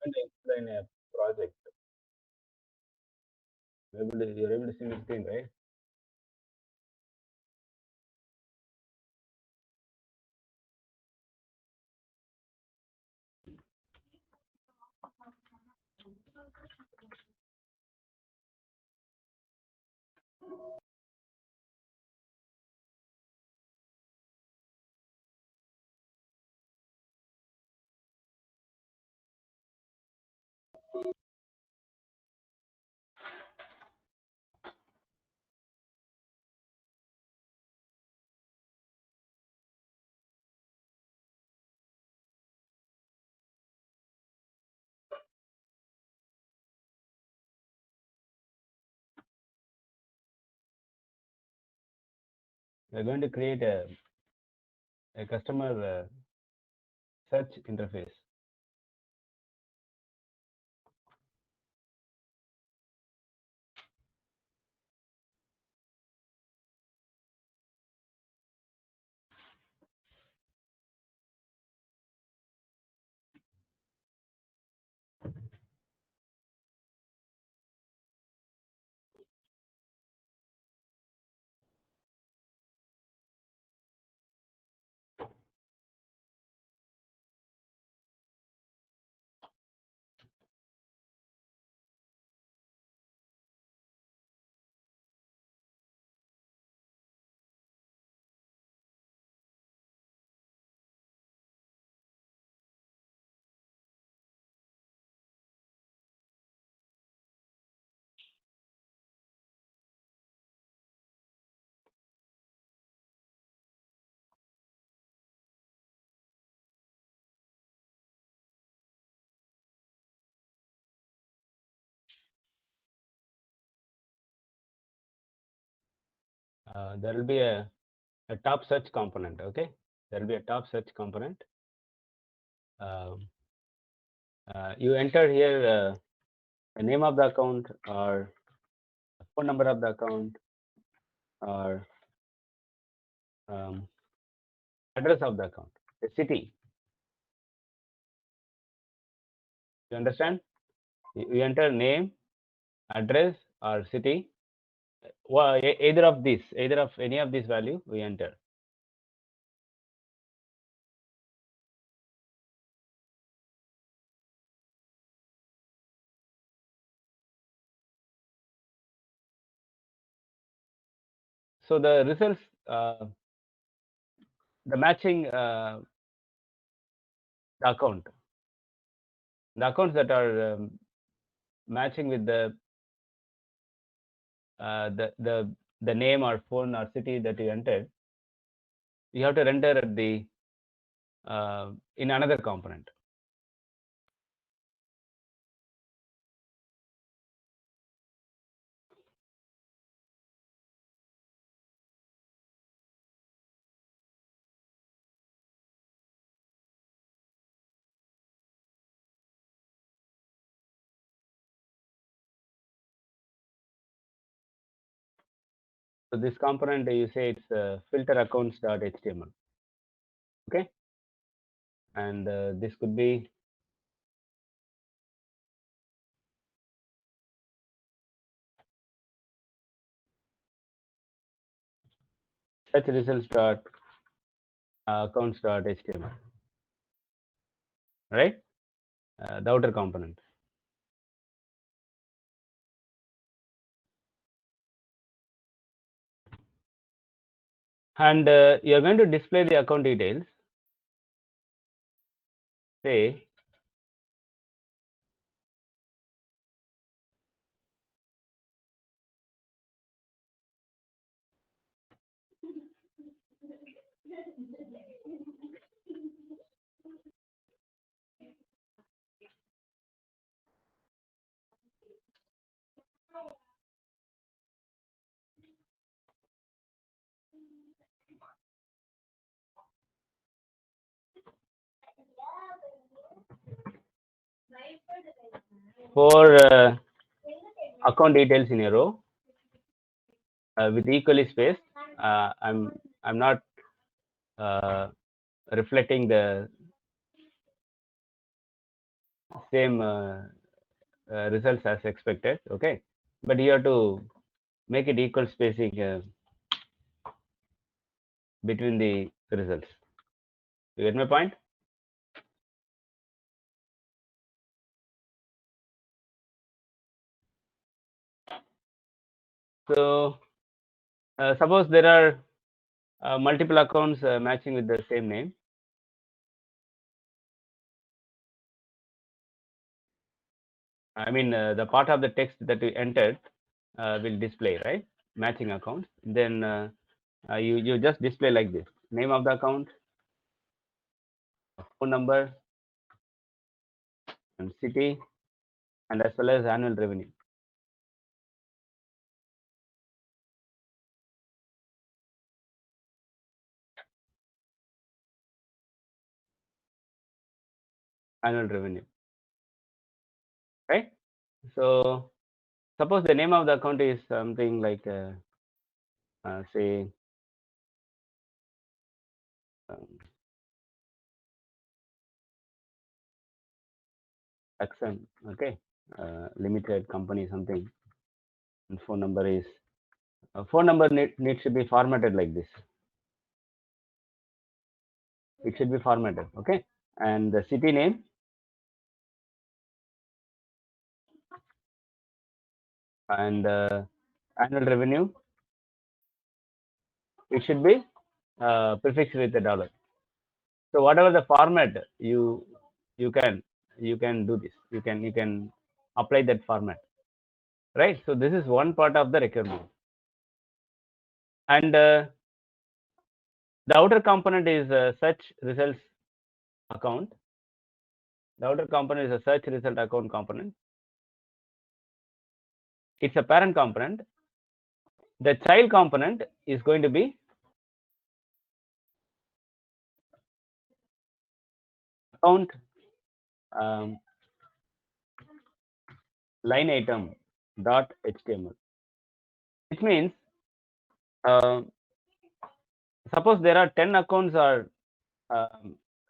going to explain a project. You're able to see the screen, right? We're going to create a customer search interface. There will be a top search component. Okay, there will be a top search component. You enter here the name of the account or phone number of the account or address of the account, the city. You understand? You enter name, address, or city. Well, either of these, either of any of these value, we enter. So the results, the matching the account, the accounts that are matching with the name or phone or city that you entered, you have to render at the in another component. So this component you say it's filter accounts.html. Okay, and this could be search results dot accounts.html, right? The outer component. And you're going to display the account details. Say for account details in a row with equally spaced. I'm not reflecting the same results as expected. Okay, but you have to make it equal spacing between the results. You get my point? So suppose there are multiple accounts matching with the same name. I mean, the part of the text that we entered will display, right? Matching accounts. Then you just display like this: name of the account, phone number, and city, and as well as annual revenue. Annual revenue, right? So suppose the name of the account is something like say um, XM, okay, limited company something, and phone number is phone number needs to be formatted like this. It should be formatted, okay, and the city name and annual revenue, it should be prefixed with a dollar. So whatever the format you can do this. You can apply that format, right? So this is one part of the requirement, and the outer component is a search results account. The outer component is a search result account component. It's a parent component. The child component is going to be account line item dot html. Which means suppose there are 10 accounts or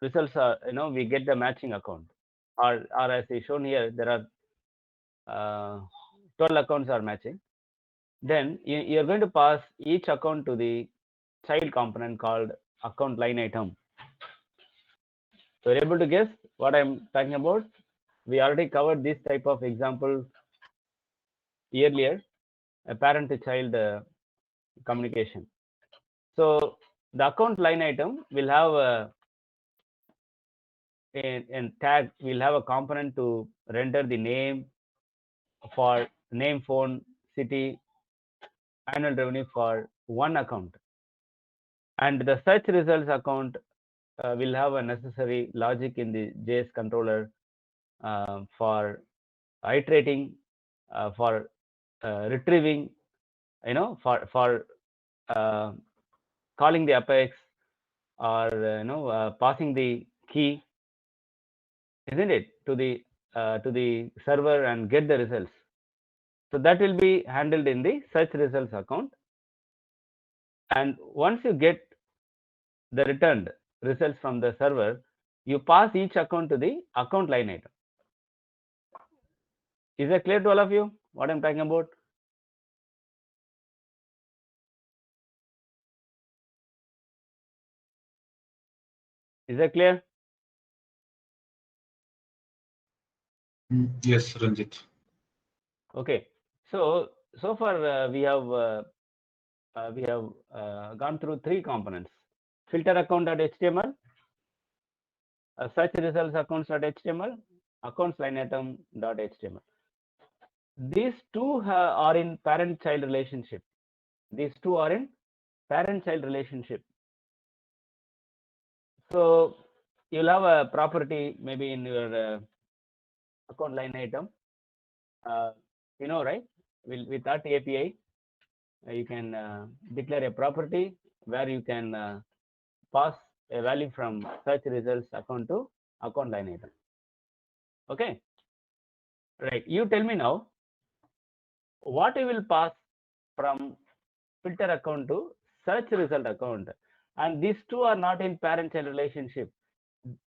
results are, we get the matching account, or as is shown here, there are 12 accounts are matching. Then you are going to pass each account to the child component called account line item. So you're able to guess what I'm talking about? We already covered this type of example earlier, a parent to child communication. So the account line item will have a tag, will have a component to render the name for name, phone, city, annual revenue for one account. And the search results account will have a necessary logic in the JS controller for iterating, for retrieving, for calling the apex, or passing the key, isn't it, to the server and get the results. So that will be handled in the search results account. And once you get the returned results from the server, you pass each account to the account line item. Is that clear to all of you what I'm talking about? Is that clear? Yes, Ranjit. Okay. So far we have gone through three components: filter account.html, search results accounts.html, accounts line item.html. These two are in parent-child relationship. These two are in parent-child relationship. So you'll have a property maybe in your account line item. Right? With that API, you can declare a property where you can pass a value from search results account to account line item. Okay, right? You tell me now what you will pass from filter account to search result account, and these two are not in parent-child relationship.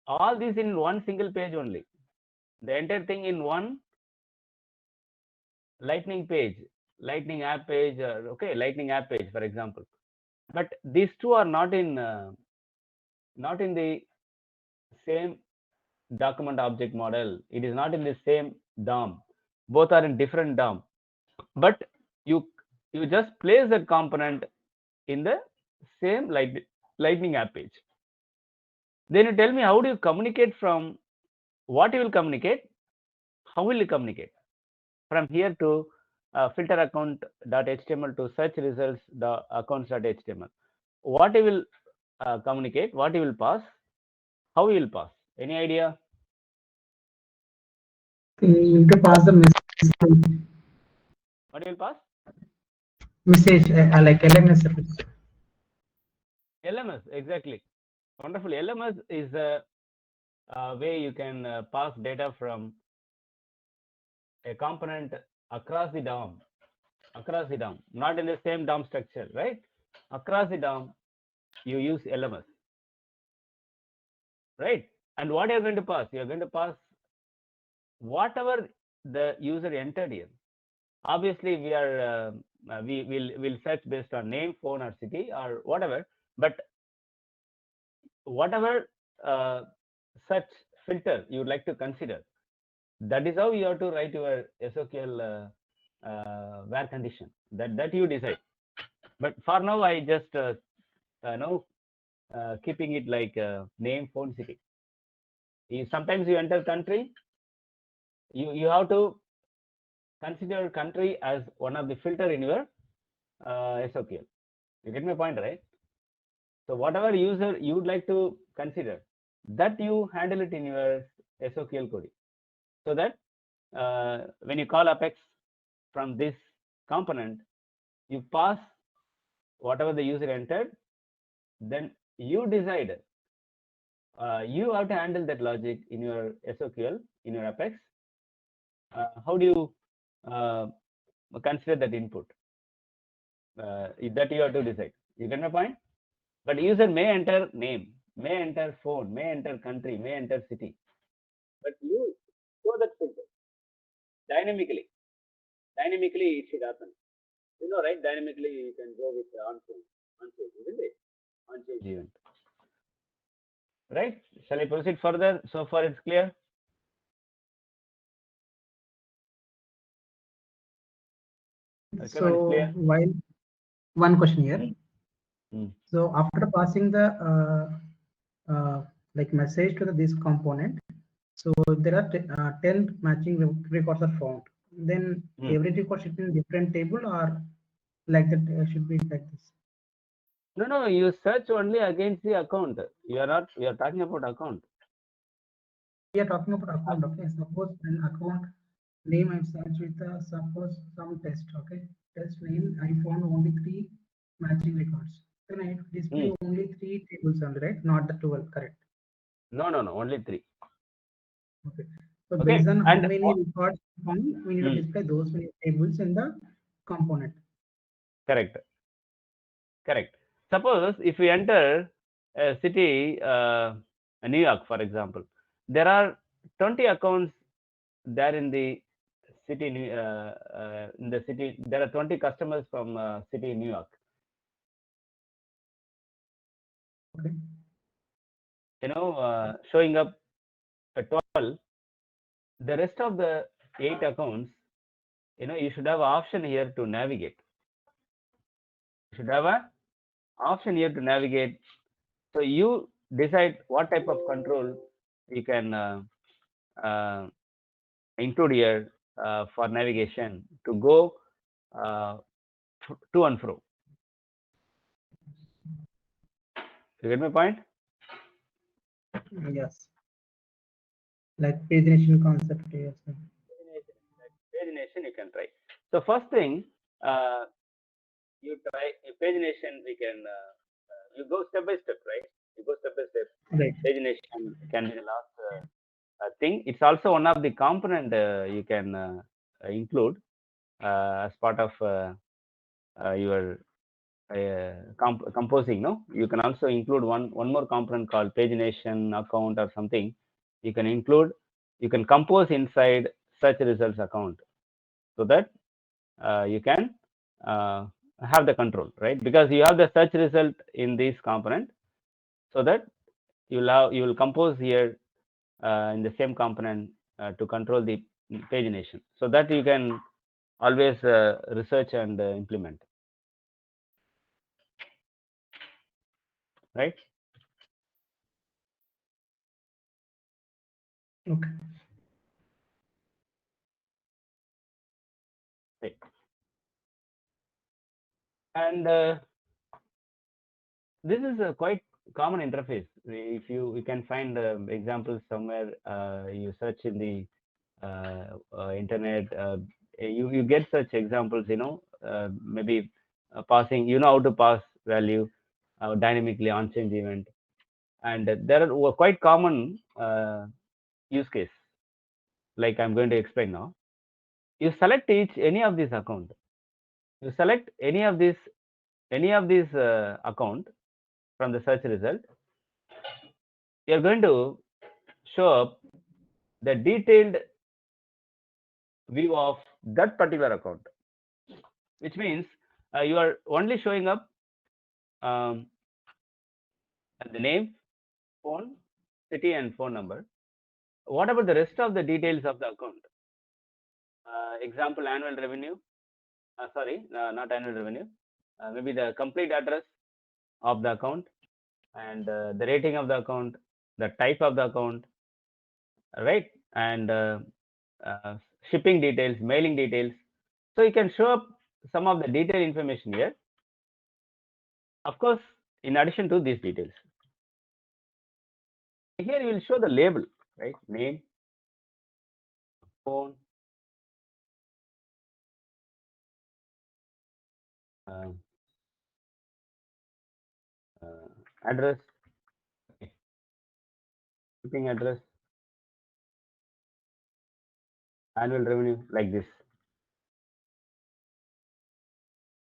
All these in one single page only. the entire thing in one lightning page, lightning app page, okay, lightning app page, for example. But these two are not in the same document object model. It is not in the same DOM. Both are in different DOM. But you just place that component in the same lightning app page. Then you tell me, how do you communicate from what you will communicate? How will you communicate from here to filter account.html to search results accounts.html? What you will communicate? What you will pass? How you will pass? Any idea? You to pass the message. What you will pass? Message like LMS. LMS, exactly. Wonderful. LMS is a way you can pass data from a component across the DOM, not in the same DOM structure, right? Across the DOM, you use LMS, right? And what you're going to pass? You're going to pass whatever the user entered here. Obviously, we'll search based on name, phone, or city, or whatever. But whatever such filter you would like to consider, that is how you have to write your SOQL where condition. That you decide. But for now, I just know keeping it like name, phone, city. Sometimes you enter country, you have to consider country as one of the filter in your SOQL. You get my point, right? So whatever user you would like to consider, that you handle it in your SOQL coding, so that when you call Apex from this component, you pass whatever the user entered, then you decide. You have to handle that logic in your SOQL, in your Apex. How do you consider that input? That you have to decide. You get my point? But user may enter name, may enter phone, may enter country, may enter city. But you show that filter dynamically. Dynamically, it should happen. You know, right? Dynamically, you can go with on-change, isn't it? On-change event. Right? Shall I proceed further? So far, it's clear. So while one question here. So after passing the like message to this component, so there are 10 matching records are found. Then every record should be in different table, or like that should be like this. No, you search only against the account. You are talking about account. We are talking about account. Okay, suppose an account name I search with suppose some test. Okay, test name I found only 3 matching records. Then I display only 3 tables only, right? Not the 12, correct? No, only 3. Okay. So based on how many records found, we need to display those many tables in the component. Correct. Suppose if we enter a city, New York, for example, there are 20 accounts there in the city. In the city, there are 20 customers from city New York. Okay. You know, showing up at 12. The rest of the 8 accounts, you know, you should have an option here to navigate. You should have an option here to navigate. So you decide what type of control you can include here for navigation to go to and fro. You get my point? Yes. Like pagination concept. Yes. Pagination you can try. So first thing, you try pagination. We can you go step by step, right? You go step by step. Right. Pagination can be the last thing. It's also one of the component you can include as part of your composing. No, you can also include one more component called pagination account or something. You can include you can compose inside search results account, so that you can have the control, right? Because you have the search result in this component, so that you will compose here in the same component to control the pagination, so that you can always research and implement, right? Okay. Right. And this is a quite common interface. If you can find examples somewhere, you search in the internet, you get such examples, maybe passing, how to pass value dynamically on change event, and there are quite common use case, like I'm going to explain now. You select any of these account, you select any of these account from the search result, you're going to show up the detailed view of that particular account, which means you are only showing up um, the name, phone, city, and phone number. What about the rest of the details of the account? Example, annual revenue. Sorry, not annual revenue. Maybe the complete address of the account, and the rating of the account, the type of the account, right? And uh, shipping details, mailing details. So you can show up some of the detailed information here. Of course, in addition to these details, here you will show the label, right? Name, phone, uh, address, shipping address, annual revenue, like this,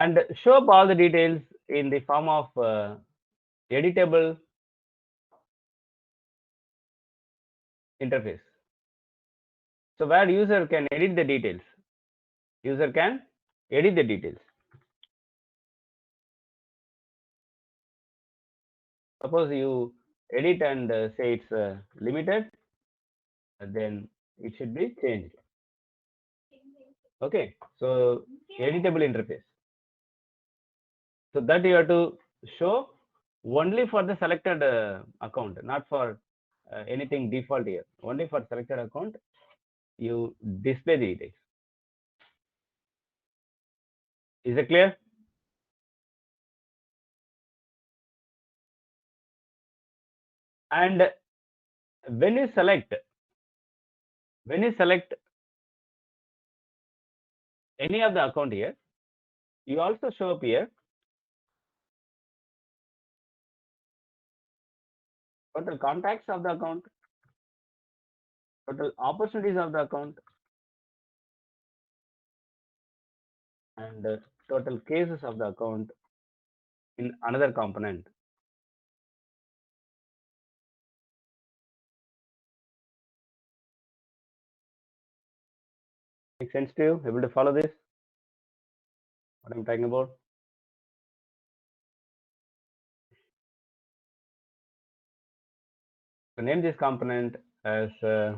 and show up all the details in the form of editable interface. So where user can edit the details, user can edit the details. Suppose you edit and say it's limited, then it should be changed. Okay, so editable interface. So that you have to show only for the selected account, not for anything default here. Only for selected account, you display the details. Is it clear? And when you select any of the account here, you also show up here total contacts of the account, total opportunities of the account, and total cases of the account in another component. Make sense to you? Able to follow this? What I'm talking about? So name this component as uh,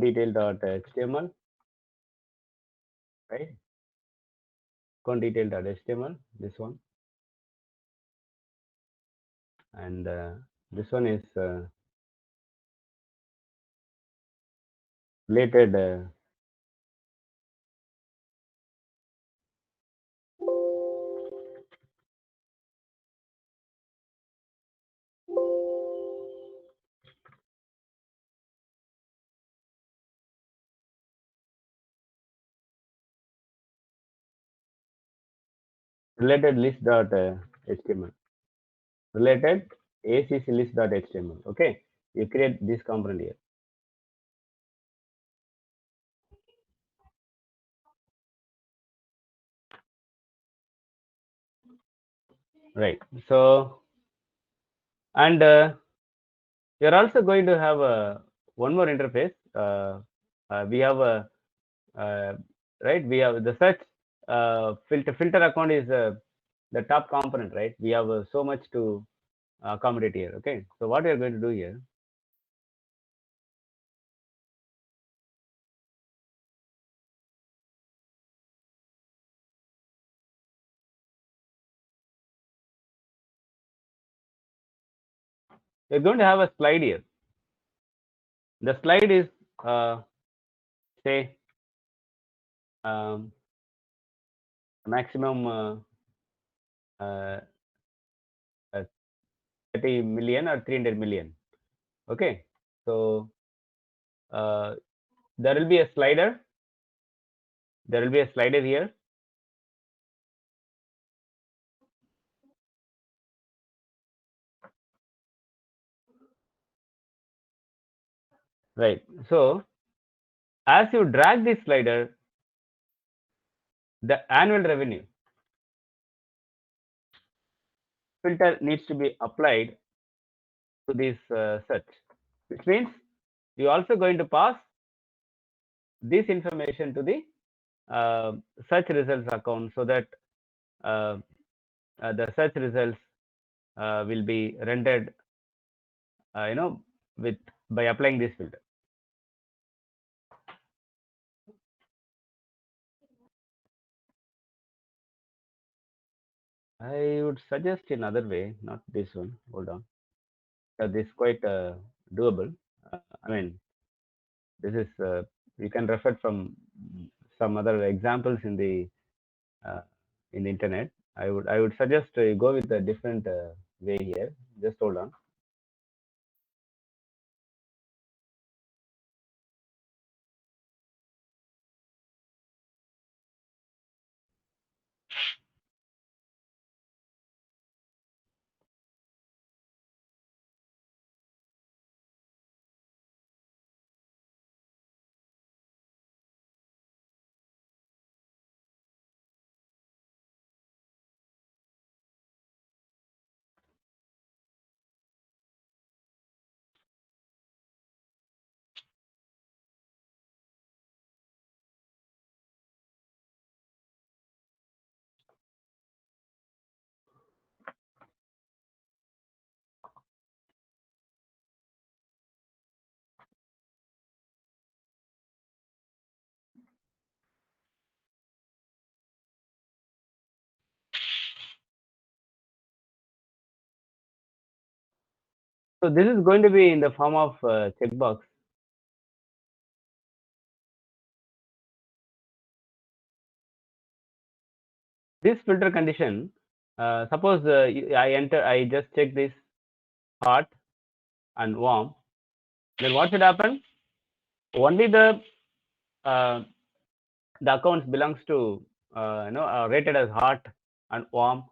detail.html, right? Detail.html, this one, and this one is related related list.html, related acc list.html. Okay, you create this component here. right. So, and you're also going to have one more interface. We have a right. We have the search filter account is the top component, right? We have so much to accommodate here. Okay, so what we are going to do here, we're going to have a slide here. The slide is say um, maximum uh, uh, 30 million or 300 million. Okay, so uh, there will be a slider. There will be a slider here. Right. So as you drag this slider, the annual revenue filter needs to be applied to this search, which means you also going to pass this information to the uh, search results account so that uh, the search results will be rendered, with by applying this filter. I would suggest another way, not this one. Hold on. This is quite doable. I mean, this is you can refer from some other examples uh, in the internet. I would suggest you go with a different way here. Just hold on. So this is going to be in the form of checkbox. This filter condition, suppose I just check this hot and warm. Then what should happen? Only uh, the accounts belongs to rated as hot and warm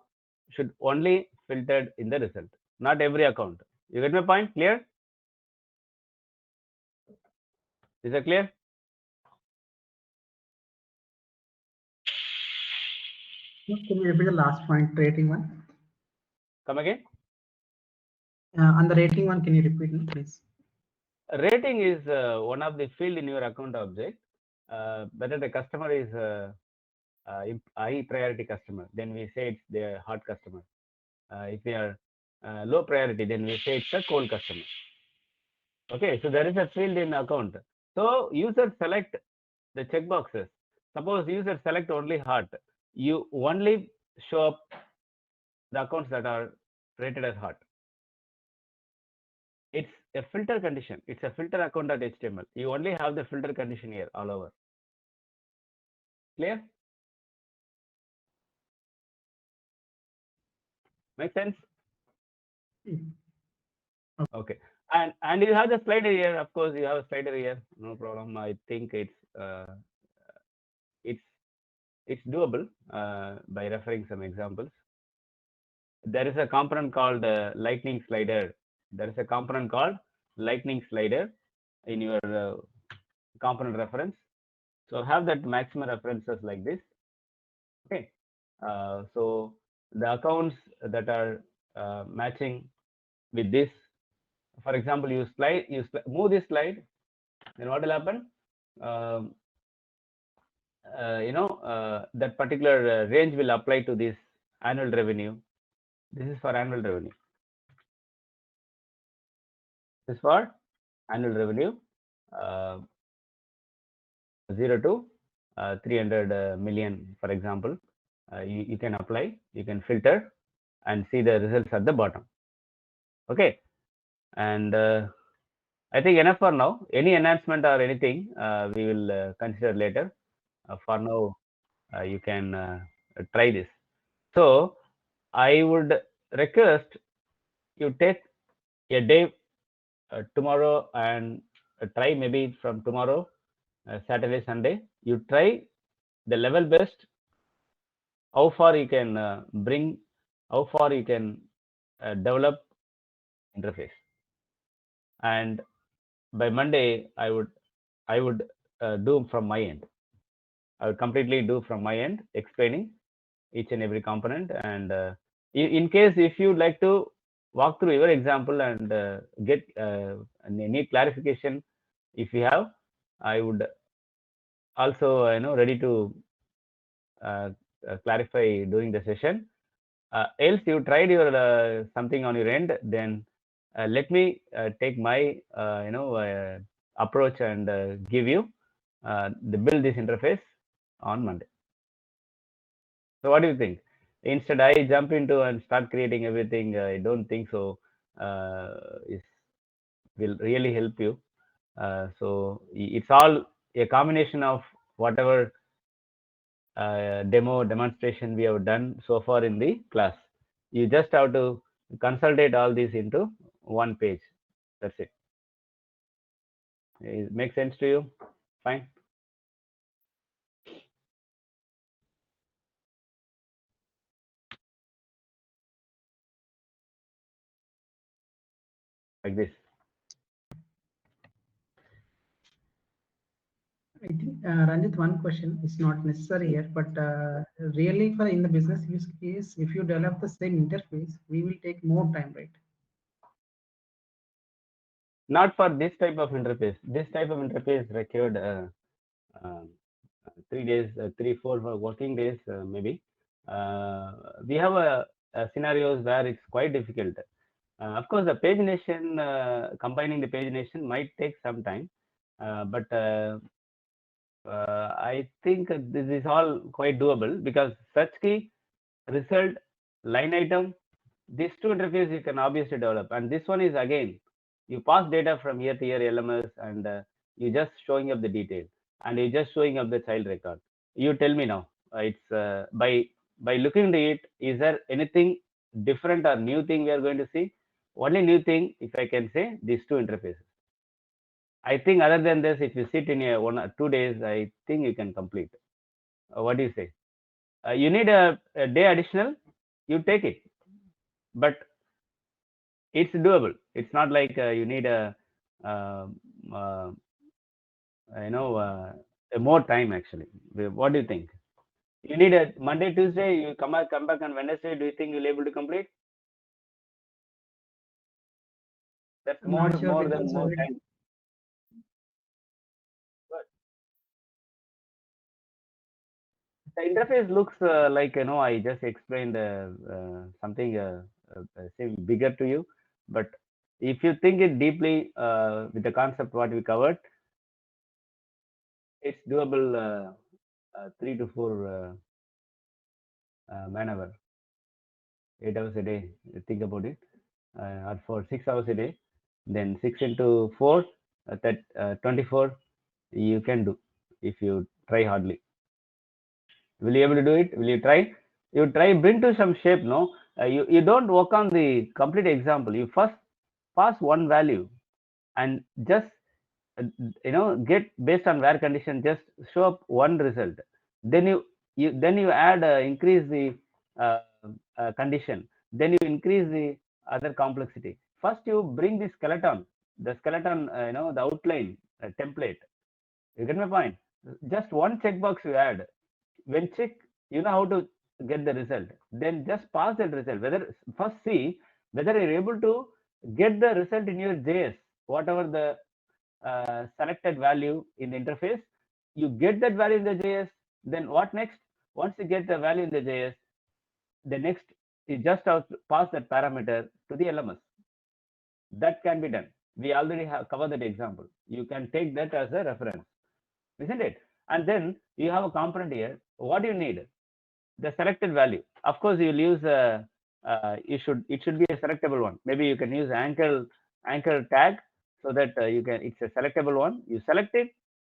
should only filtered in the result, not every account. You get my point? Clear? Is that clear? Can you repeat the last point, rating one? Come again. On the rating one, can you repeat it, please? Rating is one of the field in your account object. Whether the customer is high priority customer, then we say it's the hot customer. If they are low priority, then we say it's a cold customer. Okay, so there is a field in account. So user select the checkboxes. Suppose user select only hot, you only show up the accounts that are rated as hot. It's a filter condition. It's a filter account.html. You only have the filter condition here all over. Clear? Make sense? Okay. And you have the slider here. Of course, you have a slider here. No problem. I think it's it's doable by referring some examples. There is a component called lightning slider. There is a component called lightning slider in your component reference. So have that maximum references like this. Okay. So the accounts that are matching with this. For example, move this slide, then what will happen? Um, that particular range will apply to this annual revenue. This is for annual revenue. This is for annual revenue, uh, 0 to 300 million, for example. You can apply, you can filter and see the results at the bottom. Okay, and I think enough for now. Any enhancement or anything we will consider later. For now, you can try this. So I would request you take a day tomorrow and try, maybe from tomorrow, Saturday, Sunday. You try the level best, how far you can bring, how far you can develop interface. And by Monday, I would do from my end. I would completely do from my end, explaining each and every component. And in case if you like to walk through your example and get any clarification, if you have, I would also ready to uh, clarify during the session. Else you tried your something on your end, then let me take my approach and give you the build this interface on Monday. So what do you think? Instead, I jump into and start creating everything. I don't think so. Is will really help you. So it's all a combination of whatever demonstration we have done so far in the class. You just have to consolidate all these into one page. That's it. It makes sense to you? Fine. Like this. I think, Ranjit, one question is not necessary here, but really for in the business use case, if you develop the same interface, we will take more time, right? Not for this type of interface. This type of interface required uh, 3 days, 4 working days, maybe. We have scenarios where it's quite difficult. Of course, the pagination, combining the pagination might take some time, but I think this is all quite doable, because search key, result, line item, these two interfaces you can obviously develop. And this one is again, you pass data from year to year LMS, and you just showing up the detail, and you just showing up the child record. You tell me now, it's by looking at it, is there anything different or new thing we are going to see? Only new thing, if I can say, these two interfaces. I think other than this, if you sit in a 1 or 2 days, I think you can complete. What do you say? You need a day additional, you take it, but it's doable. It's not like you need uh, uh, you know uh, a more time actually. What do you think? You need a Monday, Tuesday. You come back on Wednesday. Do you think you'll able to complete? That's I'm not sure more than because more time. But the interface looks like, I just explained something seem bigger to you, but if you think it deeply with the concept what we covered, it's doable. 3 to 4 man-hour, 8 hours a day. Think about it, or for 6 hours a day, then 6 into 4, that 24 you can do if you try hardly. Will you able to do it? Will you try? You try bring to some shape. No, you don't work on the complete example. You first pass one value and just get based on where condition, just show up one result. Then you add increase the uh, condition, then you increase the other complexity. First you bring the skeleton, the outline template. You get my point? Just one checkbox you add. When check, you know how to get the result, then just pass that result. Whether first see whether you're able to get the result in your JS, whatever the selected value in the interface, you get that value in the JS. Then what next? Once you get the value in the JS, the next you just have to pass that parameter to the LMS. That can be done. We already have covered that example. You can take that as a reference, isn't it? And then you have a component here. What do you need? The selected value. Of course, you'll use it should be a selectable one. Maybe you can use anchor tag so that it's a selectable one. You select it,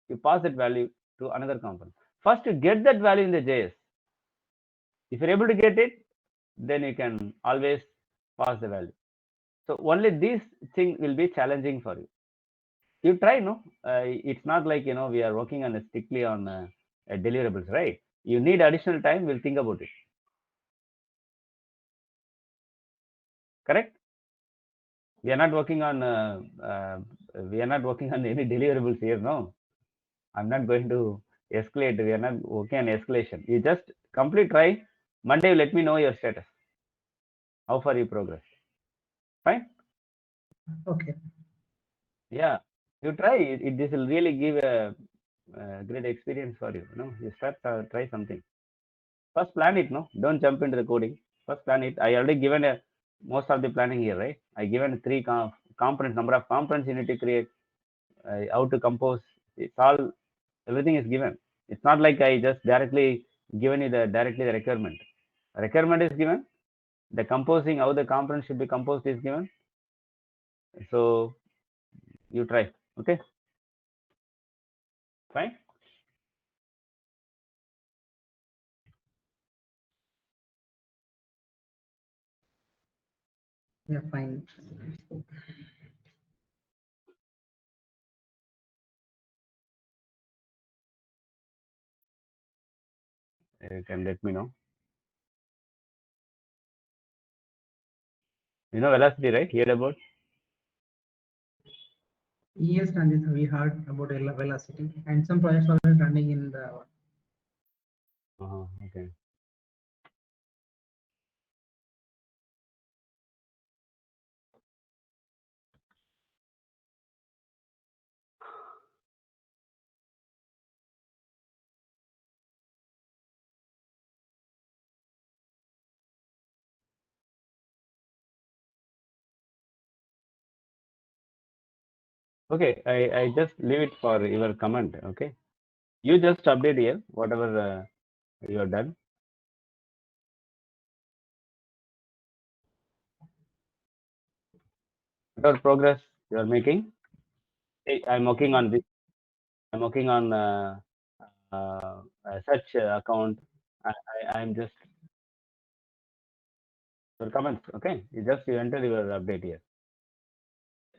you pass that value to another component. First, you get that value in the JS. If you're able to get it, then you can always pass the value. So only this thing will be challenging for you. You try, no? It's not like we are working on strictly on deliverables, right? You need additional time. We'll think about it. Correct? We are not working on any deliverables here. No, I'm not going to escalate. We are not working on escalation. You just complete try. Monday, let me know your status. How far you progress. Fine. Okay. Yeah, you try. This will really give a great experience for you. You start try something. First plan it. No, don't jump into the coding. First plan it. I already given most of the planning here, right? I given three components, number of components you need to create, how to compose. It's all, everything is given. It's not like I just directly given you the requirement. Requirement is given. The composing, how the components should be composed is given. So you try. Okay. Fine. Yeah, fine. You can let me know. Velocity, right? Hear about? Yes, Ranjit, we heard about velocity and some projects are running in the. Okay. Okay, I just leave it for your comment. Okay, you just update here whatever you have done. Whatever progress you are making. Hey, I'm working on this. I'm working on such account. I'm just your comments. Okay, you enter your update here.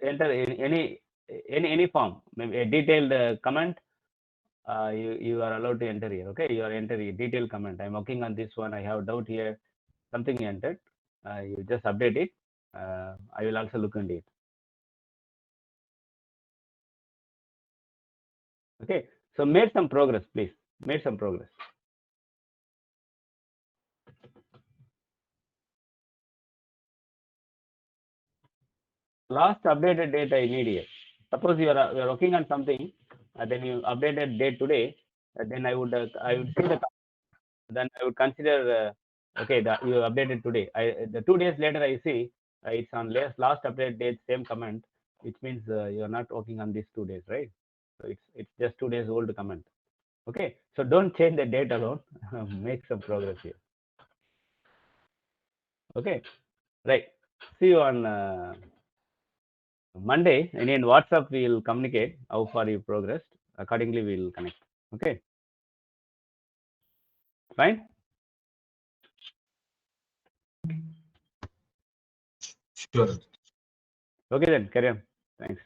Enter in any form, maybe a detailed comment. You are allowed to enter here. Okay, you are entering detailed comment. I'm working on this one. I have doubt here. Something you entered. You just update it. I will also look into it. Okay, so made some progress, please. Made some progress. Last updated date I need here. Suppose you are working on something, then you updated date today. Then I would see the, then I would consider okay, you updated today. The 2 days later I see it's on last update date, same comment, which means you are not working on these 2 days, right? So it's just 2 days old comment. Okay, so don't change the date alone. Make some progress here. Okay, right. See you on Monday. And in WhatsApp, we'll communicate how far you progressed. Accordingly, we'll connect. Okay, fine. Sure. Okay then, carry on. Thanks.